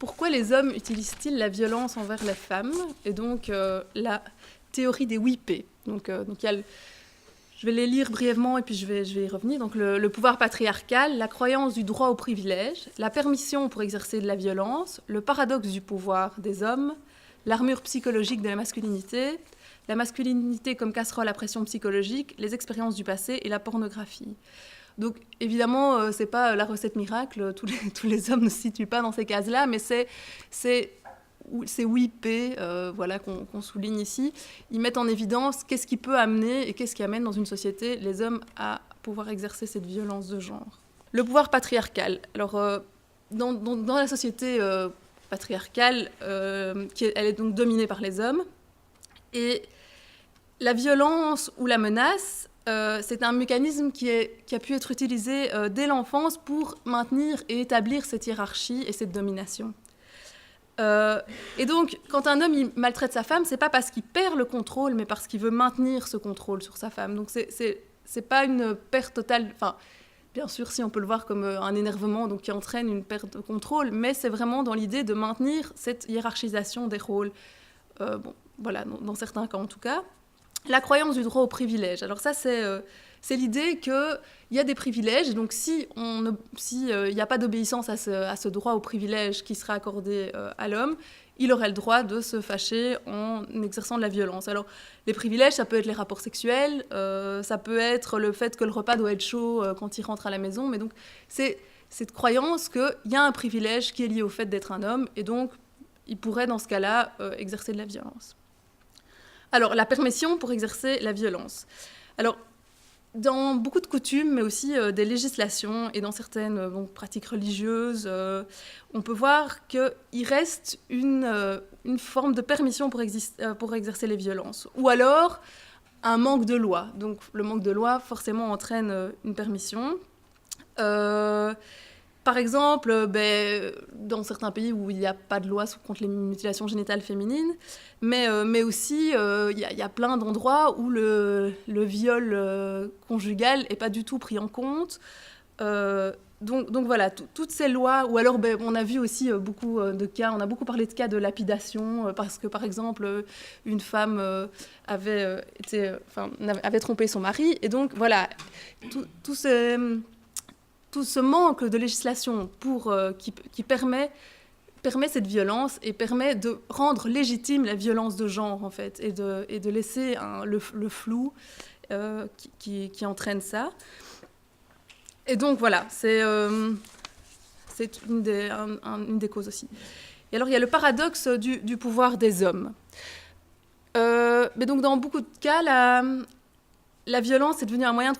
pourquoi les hommes utilisent-ils la violence envers les femmes? Et donc, la théorie des 8 P. Donc il y a je vais les lire brièvement et puis je vais y revenir. Donc, le pouvoir patriarcal, la croyance du droit au privilège, la permission pour exercer de la violence, le paradoxe du pouvoir des hommes, l'armure psychologique de la masculinité comme casserole à pression psychologique, les expériences du passé et la pornographie. Donc, évidemment, ce n'est pas la recette miracle, tous les hommes ne se situent pas dans ces cases-là, mais c'est ces 8 P voilà, qu'on souligne ici. Ils mettent en évidence qu'est-ce qui peut amener et qu'est-ce qui amène dans une société les hommes à pouvoir exercer cette violence de genre. Le pouvoir patriarcal. Alors, dans la société patriarcale, elle est donc dominée par les hommes. Et la violence ou la menace, c'est un mécanisme qui a pu être utilisé dès l'enfance pour maintenir et établir cette hiérarchie et cette domination. Et donc, quand un homme il maltraite sa femme, c'est pas parce qu'il perd le contrôle, mais parce qu'il veut maintenir ce contrôle sur sa femme. Donc, c'est pas une perte totale. Enfin, bien sûr, si on peut le voir comme un énervement, donc qui entraîne une perte de contrôle, mais c'est vraiment dans l'idée de maintenir cette hiérarchisation des rôles. Bon, voilà, dans certains cas en tout cas. La croyance du droit au privilège. Alors ça, c'est l'idée qu'il y a des privilèges, et donc si il n'y a pas d'obéissance à ce droit au privilège qui sera accordé à l'homme, il aurait le droit de se fâcher en exerçant de la violence. Alors, les privilèges, ça peut être les rapports sexuels, ça peut être le fait que le repas doit être chaud quand il rentre à la maison, mais donc c'est cette croyance qu'il y a un privilège qui est lié au fait d'être un homme, et donc il pourrait dans ce cas-là exercer de la violence. Alors, la permission pour exercer la violence. Alors, dans beaucoup de coutumes, mais aussi des législations et dans certaines pratiques religieuses, on peut voir qu'il reste une forme de permission pour exercer les violences. Ou alors, un manque de loi. Donc, le manque de loi, forcément, entraîne une permission. Par exemple, dans certains pays où il n'y a pas de loi contre les mutilations génitales féminines, mais aussi il y a plein d'endroits où le viol conjugal n'est pas du tout pris en compte. Donc voilà, toutes ces lois, ou alors on a vu aussi beaucoup de cas, on a beaucoup parlé de cas de lapidation, parce que par exemple, une femme avait trompé son mari, et donc voilà, tout ce manque de législation qui permet cette violence et permet de rendre légitime la violence de genre, en fait, et de laisser le flou qui entraîne ça. Et donc, voilà, c'est une des causes aussi. Et alors, il y a le paradoxe du pouvoir des hommes. Mais donc, dans beaucoup de cas, la violence est devenue un moyen de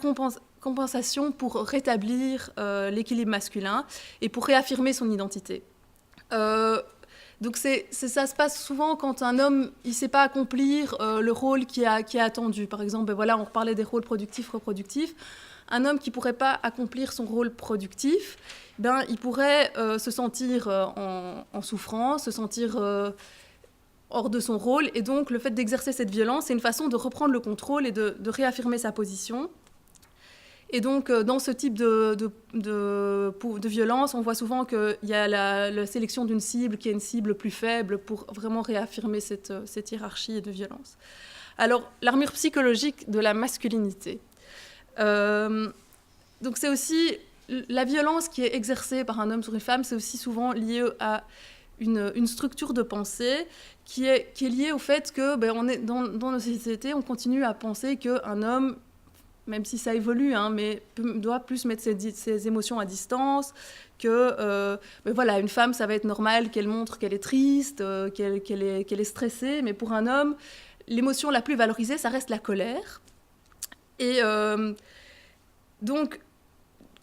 compensation pour rétablir l'équilibre masculin et pour réaffirmer son identité. Donc ça se passe souvent quand un homme il sait pas accomplir le rôle qui est attendu. Par exemple, voilà, on reparlait des rôles productifs, reproductifs. Un homme qui pourrait pas accomplir son rôle productif, il pourrait se sentir en souffrance, se sentir hors de son rôle. Et donc, le fait d'exercer cette violence, c'est une façon de reprendre le contrôle et de réaffirmer sa position. Et donc, dans ce type de violence, on voit souvent qu'il y a la sélection d'une cible qui est une cible plus faible pour vraiment réaffirmer cette hiérarchie de violence. Alors, l'armure psychologique de la masculinité. Donc, c'est aussi la violence qui est exercée par un homme sur une femme, c'est aussi souvent lié à une structure de pensée qui est liée au fait que on est dans nos sociétés, on continue à penser qu'un homme, même si ça évolue, mais doit plus mettre ses émotions à distance, que voilà, une femme, ça va être normal qu'elle montre qu'elle est triste, qu'elle est stressée, mais pour un homme, l'émotion la plus valorisée, ça reste la colère. Et donc,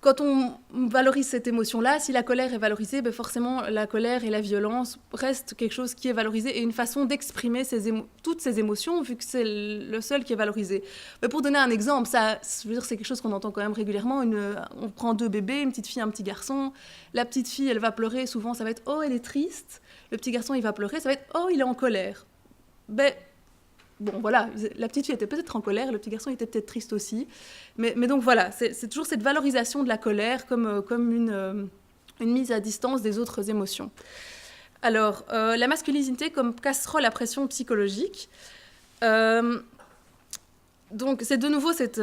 quand on valorise cette émotion-là, si la colère est valorisée, forcément, la colère et la violence restent quelque chose qui est valorisé et une façon d'exprimer toutes ces émotions, vu que c'est le seul qui est valorisé. Mais pour donner un exemple, je veux dire, c'est quelque chose qu'on entend quand même régulièrement. On prend 2 bébés, une petite fille, un petit garçon. La petite fille, elle va pleurer. Souvent, ça va être « Oh, elle est triste ». Le petit garçon, il va pleurer. Ça va être « Oh, il est en colère ». Bon, voilà, la petite fille était peut-être en colère, le petit garçon était peut-être triste aussi. Mais donc voilà, c'est toujours cette valorisation de la colère comme une mise à distance des autres émotions. Alors, la masculinité comme casserole à pression psychologique. Donc, c'est de nouveau cette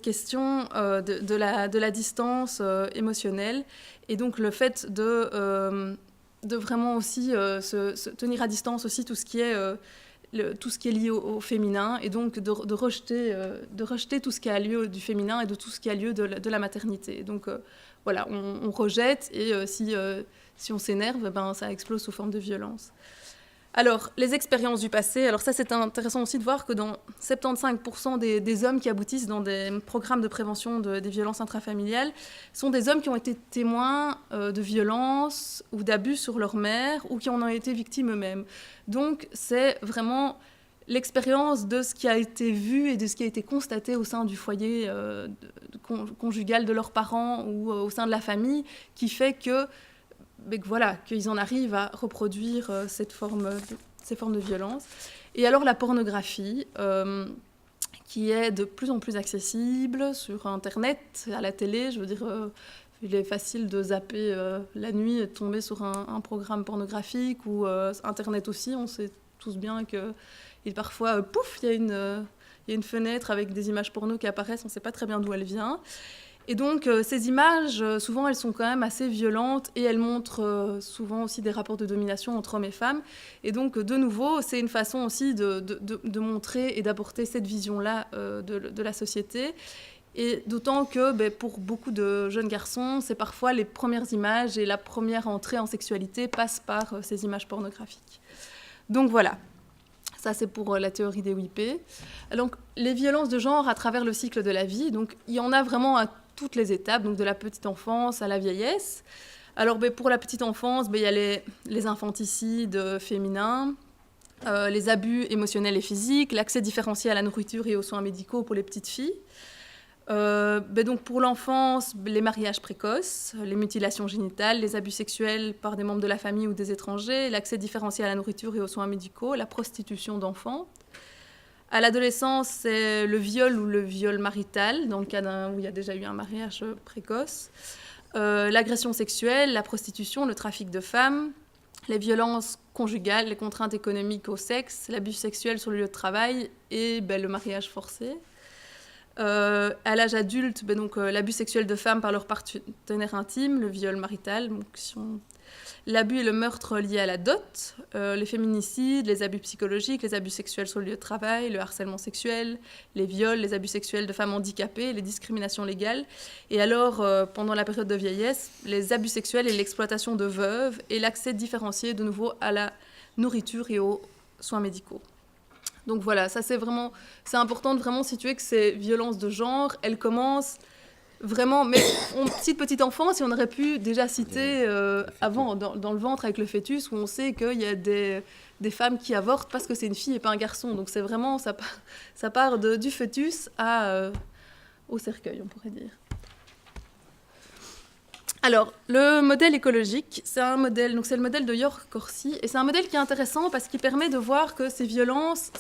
question de la distance émotionnelle et donc le fait de vraiment aussi se tenir à distance aussi tout ce qui est lié au féminin et donc de rejeter tout ce qui a lieu du féminin et de tout ce qui a lieu de la maternité. Donc, voilà, on rejette et si on s'énerve, ben, ça explose sous forme de violence. Alors, les expériences du passé, alors ça c'est intéressant aussi de voir que dans 75% des hommes qui aboutissent dans des programmes de prévention des violences intrafamiliales sont des hommes qui ont été témoins de violences ou d'abus sur leur mère ou qui en ont été victimes eux-mêmes. Donc c'est vraiment l'expérience de ce qui a été vu et de ce qui a été constaté au sein du foyer conjugal de leurs parents ou au sein de la famille qui fait que voilà, qu'ils en arrivent à reproduire ces formes de violence. Et alors la pornographie, qui est de plus en plus accessible sur Internet, à la télé, je veux dire, il est facile de zapper la nuit et de tomber sur un programme pornographique, ou Internet aussi, on sait tous bien que parfois, pouf, il y a une fenêtre avec des images porno qui apparaissent, on ne sait pas très bien d'où elle vient. Et donc, ces images, souvent, elles sont quand même assez violentes et elles montrent souvent aussi des rapports de domination entre hommes et femmes. Et donc, de nouveau, c'est une façon aussi de montrer et d'apporter cette vision-là de la société. Et d'autant que pour beaucoup de jeunes garçons, c'est parfois les premières images et la première entrée en sexualité passe par ces images pornographiques. Donc voilà. Ça, c'est pour la théorie des WIP. Donc, les violences de genre à travers le cycle de la vie. Donc, il y en a vraiment à toutes les étapes, donc de la petite enfance à la vieillesse. Alors, pour la petite enfance, il y a les infanticides féminins, les abus émotionnels et physiques, l'accès différencié à la nourriture et aux soins médicaux pour les petites filles. Donc pour l'enfance, les mariages précoces, les mutilations génitales, les abus sexuels par des membres de la famille ou des étrangers, l'accès différencié à la nourriture et aux soins médicaux, la prostitution d'enfants. À l'adolescence, c'est le viol ou le viol marital, dans le cas où il y a déjà eu un mariage précoce, l'agression sexuelle, la prostitution, le trafic de femmes, les violences conjugales, les contraintes économiques au sexe, l'abus sexuel sur le lieu de travail et le mariage forcé. À l'âge adulte, l'abus sexuel de femmes par leur partenaire intime, le viol marital, l'abus et le meurtre liés à la dot, les féminicides, les abus psychologiques, les abus sexuels sur le lieu de travail, le harcèlement sexuel, les viols, les abus sexuels de femmes handicapées, les discriminations légales. Et alors, pendant la période de vieillesse, les abus sexuels et l'exploitation de veuves et l'accès différencié de nouveau à la nourriture et aux soins médicaux. Donc voilà, ça c'est important de vraiment situer que ces violences de genre, elles commencent vraiment, mais on cite petite enfance et on aurait pu déjà citer avant, dans le ventre avec le fœtus, où on sait qu'il y a des femmes qui avortent parce que c'est une fille et pas un garçon. Donc c'est vraiment, ça part du fœtus au cercueil, on pourrait dire. Alors, le modèle écologique, c'est le modèle de York Corsi, et c'est un modèle qui est intéressant parce qu'il permet de voir que ces violences,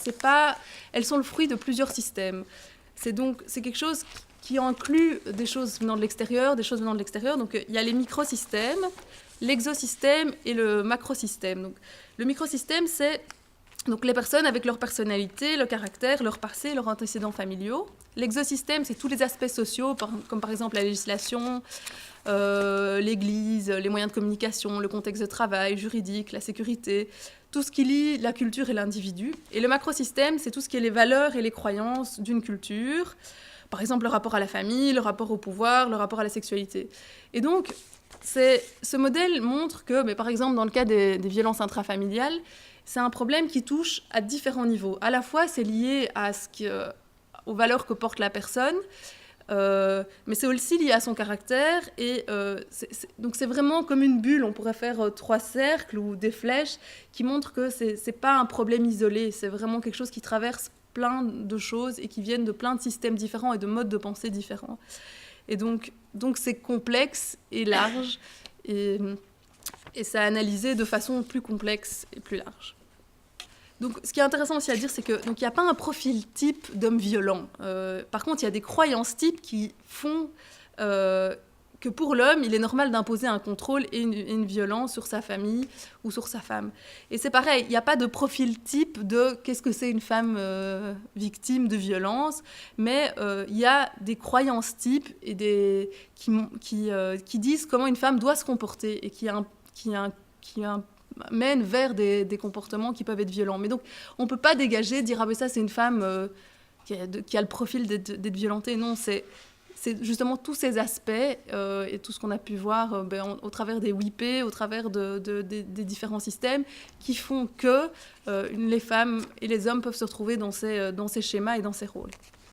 elles sont le fruit de plusieurs systèmes. C'est quelque chose qui inclut des choses venant de l'extérieur, Donc, il y a les microsystèmes, l'exosystème et le macrosystème. Donc, le microsystème, c'est les personnes avec leur personnalité, leur caractère, leur passé, leurs antécédents familiaux. L'exosystème, c'est tous les aspects sociaux, comme par exemple la législation, l'église, les moyens de communication, le contexte de travail, juridique, la sécurité, tout ce qui lie la culture et l'individu. Et le macrosystème, c'est tout ce qui est les valeurs et les croyances d'une culture, par exemple le rapport à la famille, le rapport au pouvoir, le rapport à la sexualité. Et donc, ce modèle montre que, par exemple, dans le cas des violences intrafamiliales, c'est un problème qui touche à différents niveaux. À la fois, c'est lié aux valeurs que porte la personne, mais c'est aussi lié à son caractère. Et donc c'est vraiment comme une bulle. On pourrait faire 3 cercles ou des flèches qui montrent que c'est pas un problème isolé. C'est vraiment quelque chose qui traverse plein de choses et qui viennent de plein de systèmes différents et de modes de pensée différents. Et donc c'est complexe et large. Et c'est analysé de façon plus complexe et plus large. Donc, ce qui est intéressant aussi à dire, c'est qu'il n'y a pas un profil type d'homme violent. Par contre, il y a des croyances types qui font que pour l'homme, il est normal d'imposer un contrôle et une violence sur sa famille ou sur sa femme. Et c'est pareil, il n'y a pas de profil type de qu'est-ce que c'est une femme victime de violence, mais il y a des croyances types et qui disent comment une femme doit se comporter et qui mènent vers des comportements qui peuvent être violents. Mais donc, on ne peut pas dégager, dire « Ah ben ça, c'est une femme qui a le profil d'être violentée ». Non, c'est justement tous ces aspects et tout ce qu'on a pu voir au travers des WIP, au travers des différents systèmes qui font que les femmes et les hommes peuvent se retrouver dans ces schémas et dans ces rôles.